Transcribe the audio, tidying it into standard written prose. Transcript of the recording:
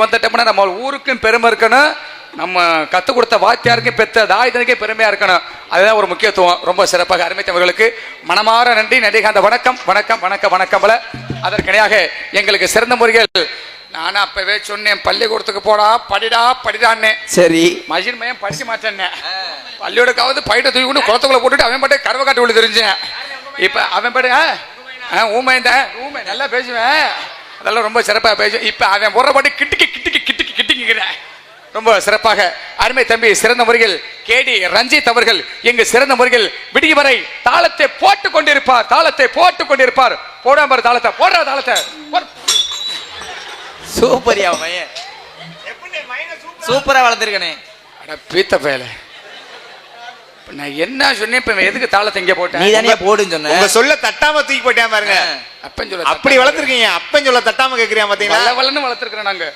வந்துட்டோம்னா நம்ம ஊருக்கும் பெருமை இருக்கணும், நம்ம கற்றுக் கொடுத்த வாத்தியாருக்கும் பெற்ற தாயுதனுக்கே பெருமையா இருக்கணும். அதுதான் ஒரு முக்கியத்துவம். ரொம்ப சிறப்பாக அருமைத்தவர்களுக்கு மனமாற நன்றி. நன்றிகாந்த வணக்கம் வணக்கம் வணக்கம் வணக்கம் போல. அதற்கிணையாக எங்களுக்கு சிறந்த முறைகள் நானும் அப்பவே சொன்னேன், பள்ளிக்கூடத்துக்கு போடா படிடா படிடான்னு. சரி, மஜின் மையம் படிச்சு மாட்டேன்னேன். பள்ளியோடக்காவது பயிட்ட தூக்கி கொண்டு குளத்துக்குள்ள போட்டுட்டு அவன் பாட்டு கருவ காட்டு விழு தெரிஞ்சேன். இப்ப அவன் பாட்டு ஊமைந்த ஊமை நல்லா பேசுவேன், அதெல்லாம் ரொம்ப சிறப்பாக பேசுவேன். இப்ப அவன் போடுற பாட்டு கிட்டிக்கு கிட்டிக்கு கிட்டிக்கு கிட்டிங்கிறேன். ரொம்ப சிறப்பாக அருமை தம்பி சிறந்த முறையில் கேடி ரஞ்சித் அவர்கள் எங்க சிறந்த முறையில் விடிய வரை தாளத்தை போட்டு கொண்டிருப்பார், தாளத்தை போட்டு கொண்டிருப்பார். போடாம தாளத்தை போடுற தாளத்தை சூப்பரியா பையன், சூப்பரா வளர்த்திருக்கனே. அட பீத்த பயல, நான் என்ன சொன்னேன்? இப்ப எதுக்கு தாளத்தை இங்க போட்டேன்? நீ தானே போடுன்னு சொன்ன. உங்க சொல்ல தட்டாம தூக்கி போட்டேன் பாருங்க. அப்பன் சொல்ல அப்படி வளர்த்திருக்கீங்க, அப்பன் சொல்ல தட்டாம கேக்குறியா பாத்தீங்களா? வளர்ன்னு வளர்த்திருக்கிறேன் நாங்க.